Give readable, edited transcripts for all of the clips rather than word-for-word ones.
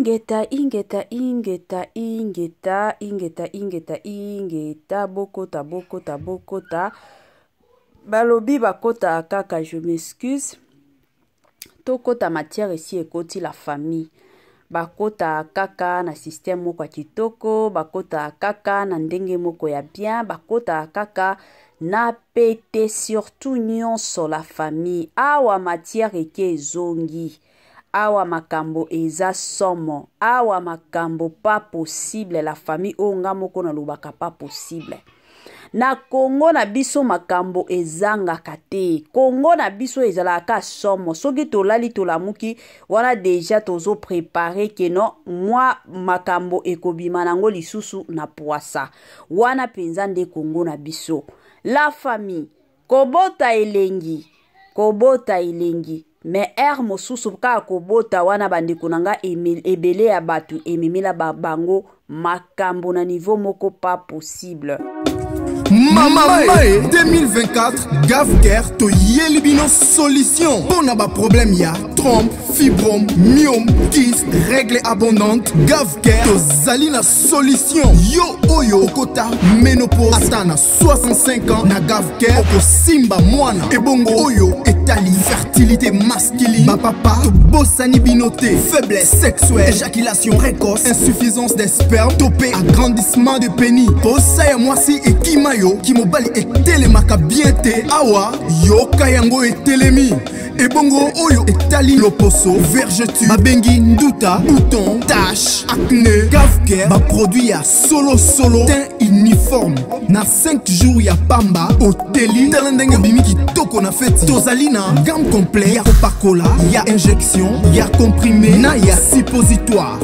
Ingeta, ingeta, ingeta, ingeta, ingeta, ingeta, ingeta, bokota, bokota, bokota. Balobi bakota kaka, je m'excuse. Tokota matière ici ekoti la famille. Bakota kaka na système moko kitoko, bakota kaka na ndenge moko ya bien, bakota kaka na pete surtout nyonso la famille. Awa matière eke zongi. Awa makambo eza somo. Awa makambo pas possible. La famille onga moko na lubaka pas possible. Na Congo na biso makambo ezanga kate. Congo na biso ezalaka somo. Soki tolali tolamuki wana deja tozo préparer que non moi makambo ekobima nango lisusu na poisa. Wana penza nde Congo na biso. La famille kobota elengi. Kobota elengi. Mais mosusu ka kobota wana bandeko nanga ebele ya batu ememela bango makambo na niveau moko pas possible. Mama 2024 Gavker to Yelibino solution. Pour n'a pas problème ya trompe, fibrome, myome, kyste, règle abondante. Gavker to Zalina solution. Yo oyo kota ménopause atana 65 ans na Gavker oko simba moana. Ebongo oyo etali fertilité masculine. Ma papa to bossani binoté, faiblesse sexuelle, éjaculation précoce, insuffisance des spermes, topé agrandissement de pénis. Bossa ya mwasi et kimayo ki mobali etelemaka bien te awa yo kayango etelemi ebongo oyo etali loposo vergeture babengi nduta bouton tache acné Gavker ba produit ya solo teint uniforme na 5 jours ya pamba oteli telendenge bimi kitoko na feti tozali na gamme complet ya kopakola ya injection ya comprimé na ya suppositoire.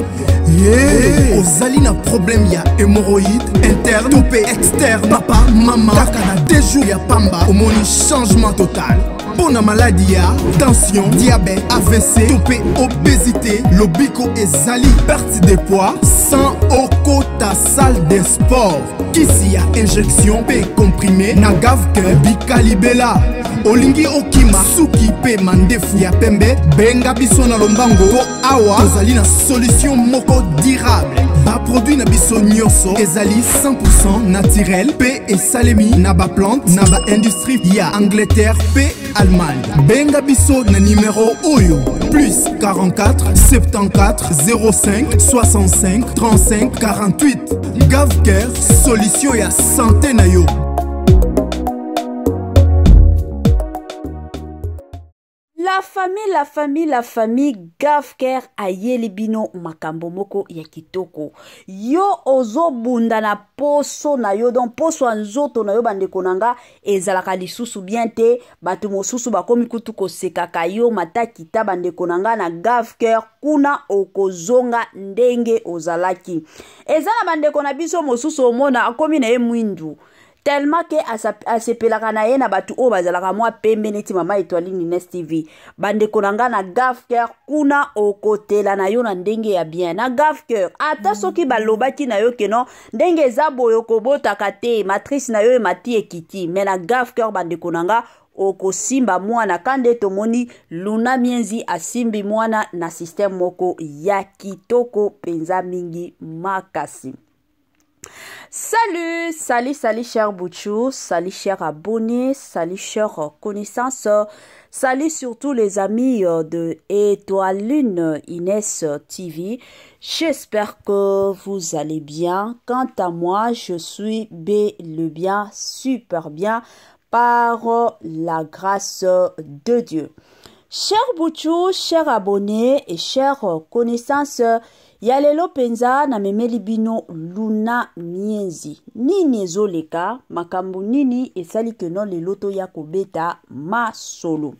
Ozali na problème ya hémorroïde interne topé externe papa maman kaka na 2 jours ya pamba omoni changement total. Pour la maladie ya tension diabète AVC topé obésité lobiko ezali perte de poids sans okota salle de sport kisi ya injection pe comprimé na Gavker bikalibela olingi okima suki pe mandefu ya pembe benga biso na lombango po awa tozali na solution moko durable ba produit na biso nyonso ezali 100% naturel pe esalemi na ba plante na ba industrie ya Angleterre pe Allemagne. Benga biso na numéro oyo plus 44 74 05 65 35 48. Gavker solution ya santé na yo. La famille Gavker ayelibino makambo moko ya kitoko. Yo ozo bunda na poso na yo don poso anzoto na yo bandeko nanga ezalaka lisusu bien te batu mosusu bakomi kutu kosekaka yo matakita bandeko nanga na Gavker kuna okozonga ndenge ozalaki. Ezala bandeko na biso mosusu omona akomi na ye mwindu. Tellement que asepelaka na ye na batu o bazalaka mwa pembe neti mama Etoile Nines TV. Bandeko nanga na Gavker kuna okotela na yo na ndenge ya bien. Na Gavker ata soki balobaki na yo keno ndenge eza boyo kobotaka te matrice na yo emati ekiti. Mais na Gavker bandeko nanga okosimba mwana kande tomoni Luna Mienzi asimbi mwana na système moko ya kitoko penza mingi makasi. Salut chers Bouchou, salut chers abonnés, salut chers connaissances, salut surtout les amis de Étoile Nines TV. J'espère que vous allez bien. Quant à moi, je suis bien, super bien, par la grâce de Dieu. Chers Bouchou, chers abonnés et chers connaissances, ya lelo penza na memeli bino Luna Mienzi. Nini ezoleka, makambo nini esali ke non lelo to ya kobeta ma solo.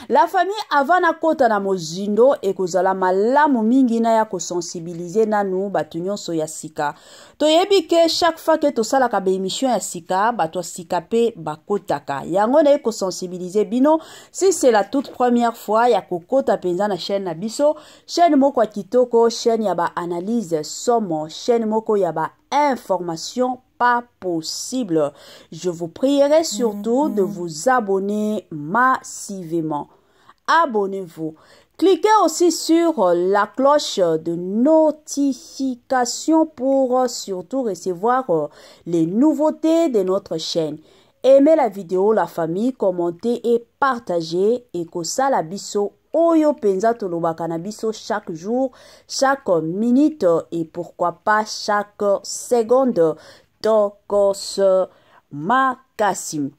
La famille avana kota na mozindo ekozala malamu mingi na ya kosensibiliser nanu batu nyonso ya sika. Toyebi ke chaque fois que tosalaka ba émission ya sika, bato sika pe bakotaka. Yango na kosensibiliser bino, si c'est la toute première fois ya kokota penza na chaîne na biso, chaîne moko kitoko, chaîne ya ba analyse somo, chaîne moko ya ba information pas possible. Je vous prierai surtout de vous abonner massivement. abonnez-vous. Cliquez aussi sur la cloche de notification pour surtout recevoir les nouveautés de notre chaîne. Aimez la vidéo, la famille, commentez et partagez. Et kosala biso oyo penza tolobaka na biso chaque jour, chaque minute et pourquoi pas chaque seconde. Tokos makasi.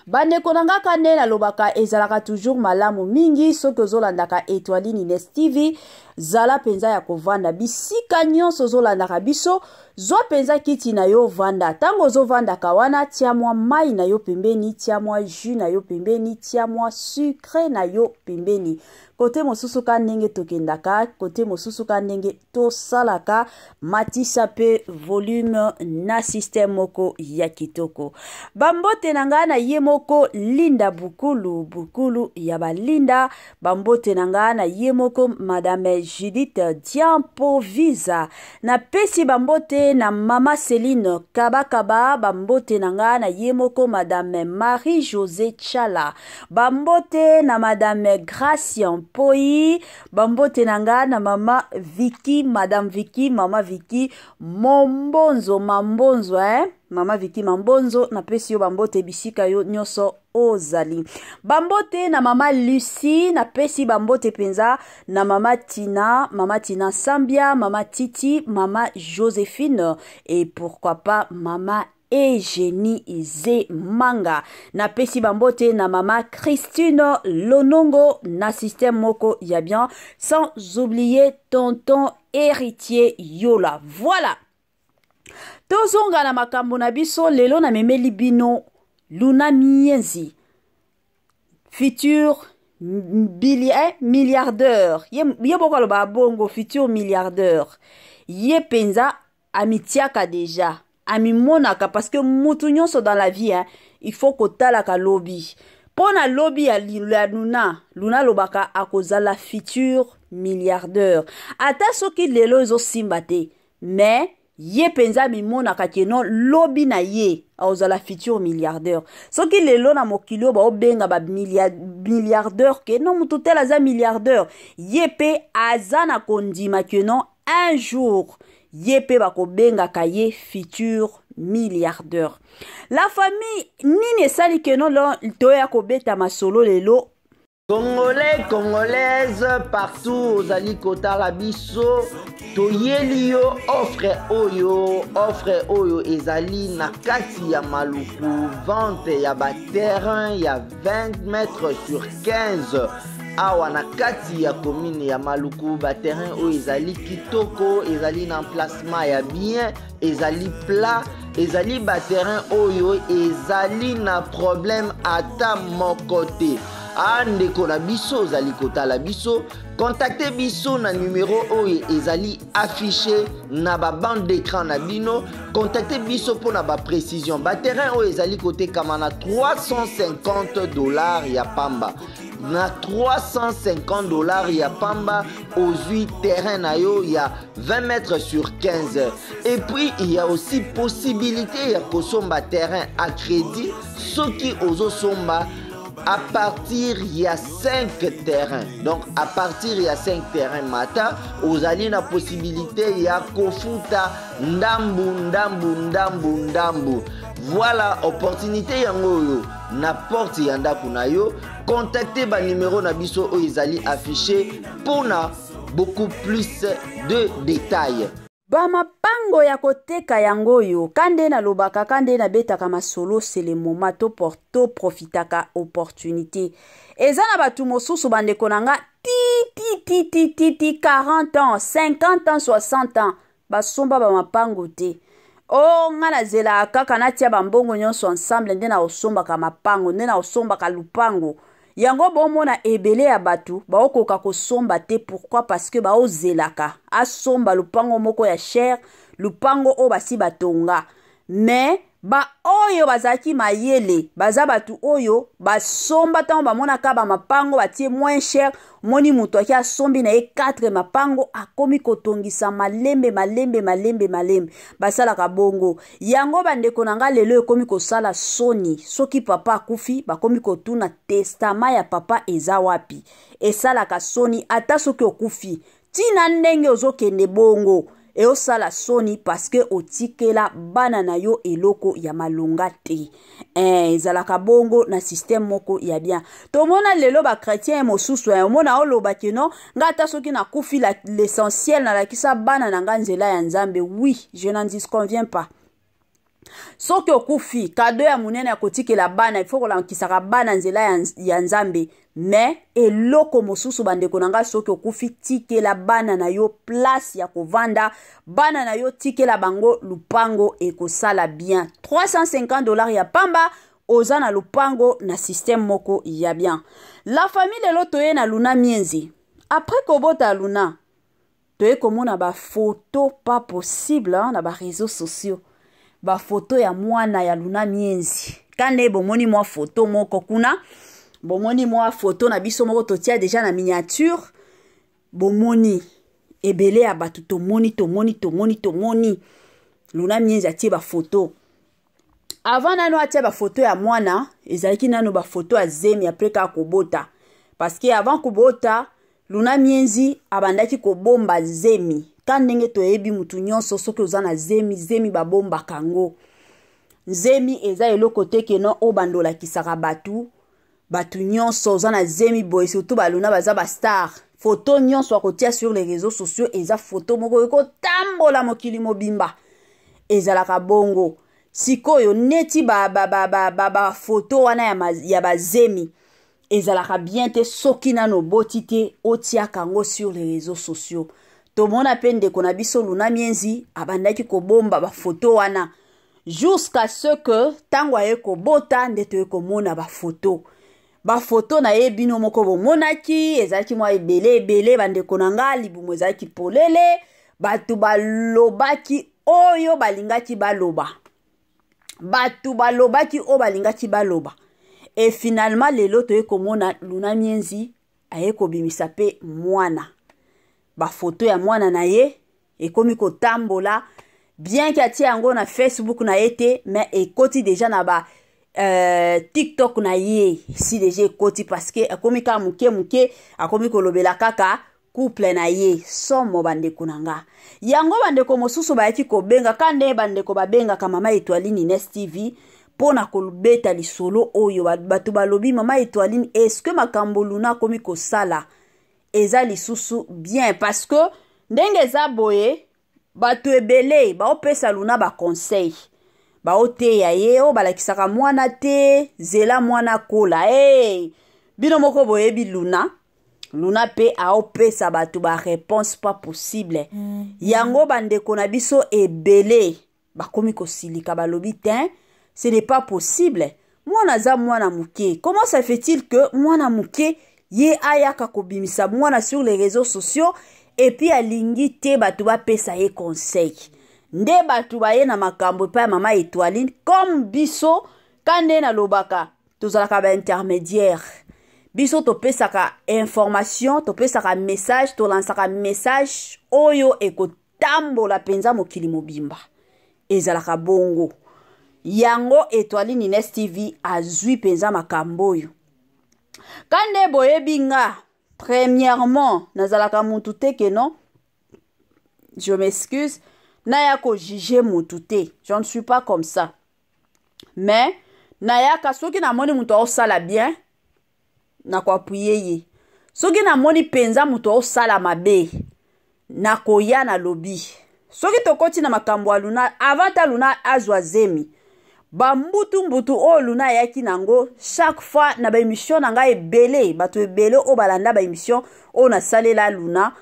Bandeko nanga kane na lobaka ezalaka toujours malamu mingi soki ozolandaka Etoile Nines TV zala penza ya kovanda bisika nyonso ozolandaka biso zwa penza kiti na yo vanda tango ozovandaka wana tia mwa mai na yo pembeni tia mwa jus na yo pembeni tia mwa sucre na yo pembeni kote mosusu ka ndenge tokendaka kote mosusu ka ndenge tosalaka matisa pe volume na système moko ya kitoko bambote nanga na ye moko Linda Bukulu ya balinda bambote nanga na ye moko Madame Judith Diampovisa na pesi bambote na Mama Céline Kabakaba bambote nanga na ye moko Madame Marie-Josée Chala bambote na Madame Gracia Poi bambote nanga na Mama Vicky Madame Vicky Mama Vicky Mambonzo Mama Vicky Mambonzo na pesi yo bambote bisika yo nyoso ozali bambote na Mama Lucie na pesi bambote penza na Mama Tina Sambia Mama Titi Mama Joséphine et pourquoi pas Mama Eugénie Manga na pesi bambote na Mama Christine Lonongo na système moko ya bien sans oublier tonton héritier Yola. Voilà. Tozonga na makambo na biso lelo na memeli bino Luna Mienzi futur milliardaire ye boko loba bongo futur milliardaire ye penza amitiaka déjà amimonaka parce que mutu nyonso dans la vie il faut kotalaka lobby pona lobby ya Luna lobaka akozala futur milliardaire ata soki lelo ezo simba te mais ye penza mimonaka keno lobby na ye aozala futur milliardaire soki lelo na mokili ba obenga ba milliardaire keno mutu tel aza milliardaire ye pe aza na kondima keno un jour ye pe bakobenga ka ye futur milliardaire. La famille nini esali keno lo toya kobeta masolo lelo Congolais, Congolaises, partout aux alikota biso, toyeli yo offre oyo ezali na kati ya maluku vente ya ba terrain ya 20 mètres sur 15 awa na kati ya commune ya maluku ba terrain oyo ezali kitoko ezali na emplacement ya bien ezali plat ezali ba terrain oyo ezali na problème ata moko te. Andeko na biso ozali kotala biso contactez biso na numéro oyo ezali affiché na ba bande d'écran na bino contactez biso pour na ba précision ba terrain oyo ezali kotekama na $350 ya pamba na $350 ya pamba ozwi terrain na yo ya 20 mètres sur 15 et puis il y a aussi possibilité ya kosomba terrain à crédit soki ozosomba à partir il y a 5 terrains. Donc à partir il y a 5 terrains mata, vous avez la possibilité il y a kofuta ndambu. Voilà opportunité yango n'importe yanda kunayo. Contactez ba numéro na biso o ezali affiché pour na beaucoup plus de détails. Bamapango ya koteka yango yo kande na lobaka kande na betaka masolo c'est le moment to porto profitaka opportunité ezana batu mosusu bandeko nanga ti 40 ans 50 ans 60 ans basomba bamapango te o ngana zela kaka na tia bambongo nyonso ensemble ndena osomba ka mapango ndena osomba ka lupango yango bomona ebele ya batu baokoka kosomba te pourquoi parce que baozelaka asomba lupango moko ya cher lupango o basi batonga mais ba oyo bazaki mayele baza batu oyo basomba tango bamonaka ba mapango batie moins cher moni mutu aki asombi na ye 4 mapango akomi kotongisa malembe basalaka bongo yango bandeko na nga lelo ekomi kosala soni soki papa akufi bakomi kotuna testament ya papa eza wapi esalaka soni ata soki okufi tina ndenge ozokende bongo eosala soni parce que otikela bana na yo eloko ya malonga te ezalaka bongo na système moko ya bien tomona lelo ba chrétien mosusu ya omona oloba keno ngata soki na kufi l'essentiel na lakisa bana na nga nzela ya nzambe oui je n'en disconviens pas soki okufi kado ya munene ya kotikela bana il faut kolankisaka bana nzela ya nzambe mais eloko mosusu bandeko na nga soki okufi tikela bana na yo place ya kovanda bana na yo tikela bango lupango ekosala bien $350 ya pamba oza na lupango na système moko ya bien la famille lelo toye na Luna Mienzi après kobota Luna toye komona ba photo pas possible na ba réseaux sociaux ba photo ya mwana ya Luna Mienzi kande bomoni mwa photo moko kuna bomoni mwa photo na biso moko totia déjà na miniature bomoni ebele ya batu tomoni Luna Mienzi atie ba photo avant nano atie ba photo ya mwana ezalaki nano ba photo ya zemi après ka kobota parce que avant kobota Luna Mienzi abandaki kobomba zemi kandenge toyebi mutu nyonso soki oza na zemi babomba kango zemi eza eloko te keno obandola kisaka batu nyonso oza na zemi boy surtout baluna baza ba star photo nyonso akotia sur les réseaux sociaux eza photo moko ekotambola mokili mobimba ezalaka bongo sikoyo neti ba photo wana ya bazemi ezalaka bien te soki nano boti te otia kango sur les réseaux sociaux tomona pe ndeko na biso Luna Mienzi abandaki kobomba ba photo wana jusqu'à ce que tango aye kobota ndete ye komona ba photo na ye bino moko bomonaki ezalaki mwa ebele bandeko na nga libumu ezalaki polele batu balobaki oyo balingaki baloba et finalement lelo toye komona Luna Mienzi aye kobimisa pe mwana ba photo ya mwana na ye ekomi kotambola bien qu'atie yango na Facebook na ye te mais ekoti déjà na ba TikTok na ye si déjà ekoti parce que akomi ka muke akomi kolobela kaka couple na ye somo bandeko nanga yango bandeko mosusu bayaki kobenga kande bandeko babenga ka mama Étoiline Ines TV pona kolubeta lisolo oyo batu balobi mama Étoiline est-ce que makambo Luna komi kosala eza lisusu bien parce que ndenge eza boye batu ebele baopesa Luna ba conseil baoteya ye o balakisaka mwana te zela mwana kola bino moko boyebi Luna pe aopesa batu ba réponse pas possible yango bandeko na biso ebele bakomi kosilika balobi te ce n'est pas possible mwana za mwana muke comment ça fait-il que mwana muke ye ayaka kobimisa mwana sur les réseaux sociaux et puis alingi te batu ba pesa ye conseil nde batu ba ye na makambo pa mama Étoiline comme biso kande na lobaka tozalaka ba intermédiaire biso to pesaka information to pesaka message to lansaka message oyo ekotambola penza mokili mobimba ezalaka bongo yango Étoiline Ines TV azui penza makambo oyo kande boyebi nga premièrement nazalaka mutu te ke non je m'excuse nayako juger mutu te je ne suis pas comme ça mais nayaka soki na moni mutu osala bien na ko appuyer ye soki na moni penza mutu osala mabe na koya na lobby soki tokoti na makambo ya Luna avant ta Luna azwa zemi ba mbutu o Luna yaki nango chaque fois na ba émission nanga ebele bato ebele o balanda ba émission o na salela Luna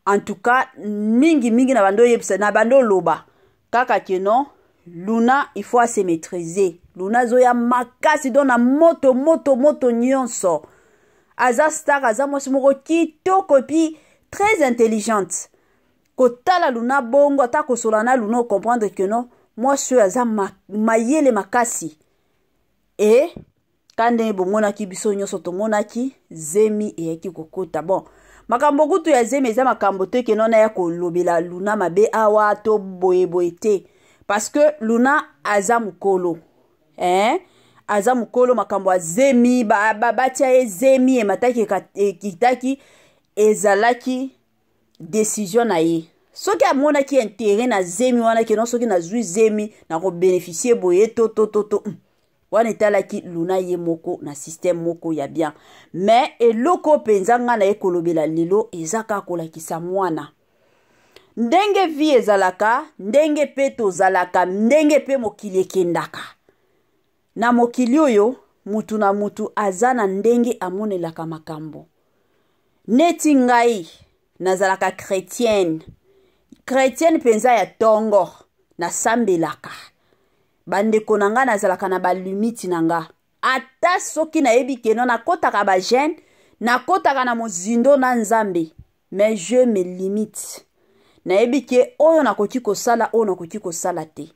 en tout cas mingi na bando yebisa na bando loba kaka keno Luna il faut se maîtriser Luna zoya makasi dona moto nyonso aza star aza mwasi moko kitoko pi très intelligente kotala Luna bongo ta kosola na Luna comprendre que non mwasi oyo aza mayele makasi. E kande bomonaki biso nyonso tomonaki Zemi eyaki kokota. Bon, makambo kutu ya Zemi eza makambo te ke nona ya kolobela Luna mabe awa to boye te. Parce que Luna aza mukolo. Aza mukolo makambo ya Zemi batia ye Zemi e mataki kitaki ezalaki décision na ye. Soki amonaki intérêt na Zemi wana ke non soki na zui Zemi na ko bénéficier boye to wana etalaki Luna ye moko na système moko ya bien. Mais eloko penza nga na ye kolobela lelo ezaka kolakisa mwana. Ndenge vi ezalaka, ndenge pe tozalaka, ndenge pe mokili ekendaka. Na mokili oyo mutu na mutu azana ndenge amonelaka makambo. Neti ngai nazalaka chrétienne. Chrétienne penza ya tongo na sambelaka. Bandeko nanga nazalaka na balimiti nanga. Ata soki na yebi keno na kotaka ba jeune, na kotaka na mozindo na nzambe. Mais je me limite. Na yebi ke oyo na koti kosala, oyo na koti kosala te.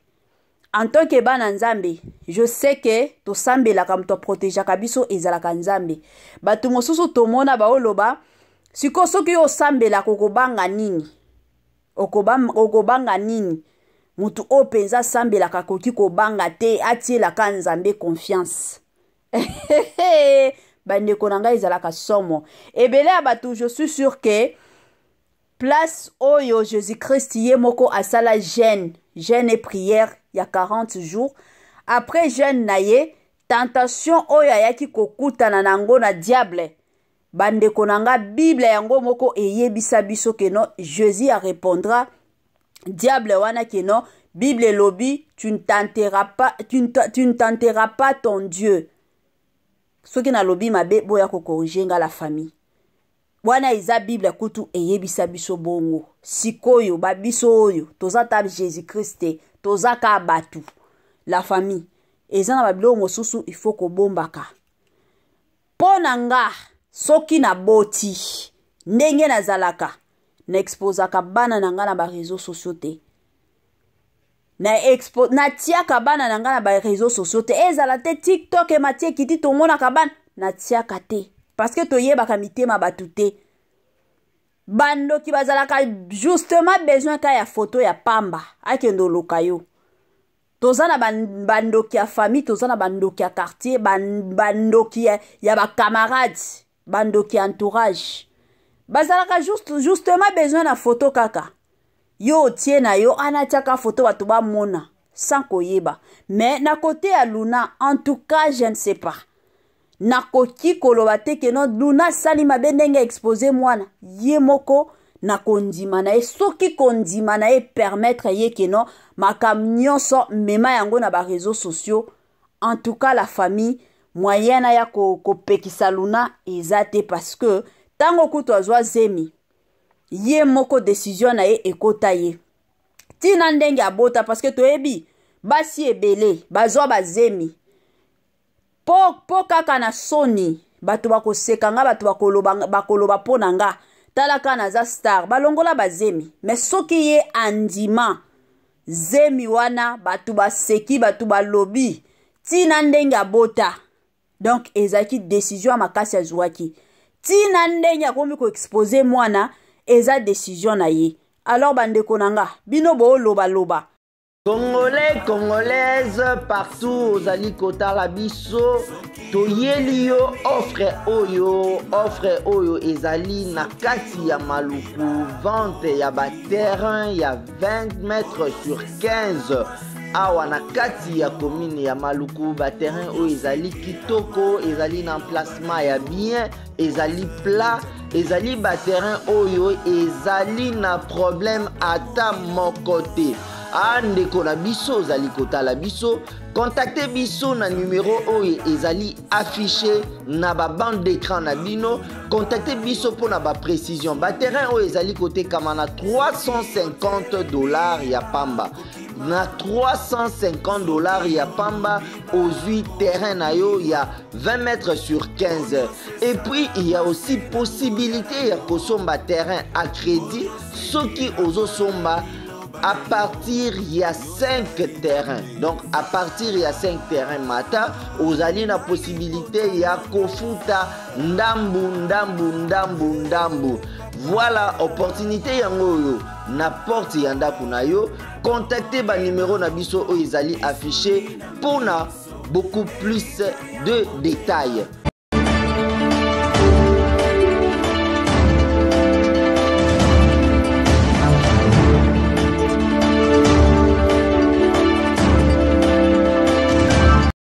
En tant que bana nzambe, je sais que to sambelaka muto protéger kabiso ezalaka nzambe. Batu mosusu tomona baoloba, siko soki yo sambela kokobanga nini? Okobanga nini? Mutu openza sambela kakoki kobanga te atiela ka nzambe confiance. Bandeko nanga ezalaka somo. Ebele abatu, je suis sûr que place oyo Jésus-Christ ye moko asala jeûne et prière ya 40 jours. Après jeûne na ye, tentation oyo ayaki kokutana nango na diable. Bandeko nanga Bible yango moko eyebisa biso ke no Jésus a répondra diable wana ke no Bible lobi tu ne tenteras pas ton Dieu. Soki na lobi mabe boya ko corriger nga la famille. Wana iza Bible kutu eyebisa biso bongo. Sikoyo ba biso oyo tozata Jésus-Christ tozaka batu la famille. Eza na babilo mosusu il faut ko bombaka. Ponanga soki na boti ndenge nazalaka na exposaka bana nanga na ba réseaux sociaux te. Na tiaka bana nanga na ba réseaux sociaux te. Ezala te TikTok e matie kiti to mona ka bana na tiaka te. Parce que toyebaka mitema batu te. Bando ki bazalaka justement besoin ka ya photo ya pamba akendo lokayo. Tozana bandoki ya famille, tozana bandoki ya quartier, bandoki ya ba camarades, bandoki ya entourage. Bazalaka justement besoin na photo kaka. Yo tie na yo anatiaka photo batu ba mona sans koyeba. Mais na côté ya Luna, en tout cas je ne sais pas. Na koki koloba te ke no Luna salima benenge exposé mwana ye moko na kondima na ye soki kondima na ye permettre ye ke no makam nyonso mema yango na ba réseaux sociaux. En tout cas la famille moyen na ya ko pekisa Luna ezate parce que tango kutu azwa Zemi ye moko décision na ye ekota ye tina ndenge abota parce que toyebi basi ebele bazwa ba Zemi po kaka na soni batu bakosekanga batu bakoloba ponanga talaka na za star balongola ba Zemi mais soki ye andima Zemi wana batu baseki batu balobi tina ndenge abota. Donc ezaki décision makasi azwaki tina ndenge akomi ko exposer mwana eza décision na ye. Alors bandeko nanga bino bo loba Congolais, Congolaises, partout aux alikota la biso, toyeli yo offre oyo ezali na kati ya maluku, vente ya ba terrain ya 20 mètres sur 15. Awa na kati ya commune ya maluku ba terrain oyo ezali kitoko, ezali na emplacement ya bien, ezali plat, ezali ba terrain oyo ezali na problème ata moko te. Andeko na biso zali kotala biso, contactez biso na numéro oyo ezali affiché na ba bande d'écran na bino, contactez biso pour na ba précision. Ba terrain oyo ezali kote kama na $350 ya pamba. Na $350 ya pamba aux 8 terrains na yo ya 20 mètres sur 15. Et puis il y a aussi possibilité ya kosomba terrain à crédit soki ozo somba à partir il y a 5 terrains. Donc à partir il y a 5 terrains mata, ozali na possibilité ya kofuta ndambu. Voilà opportunité yango na porte yanda kuna yo. Contactez ba numéro na biso o ezali affiché pour na beaucoup plus de détails.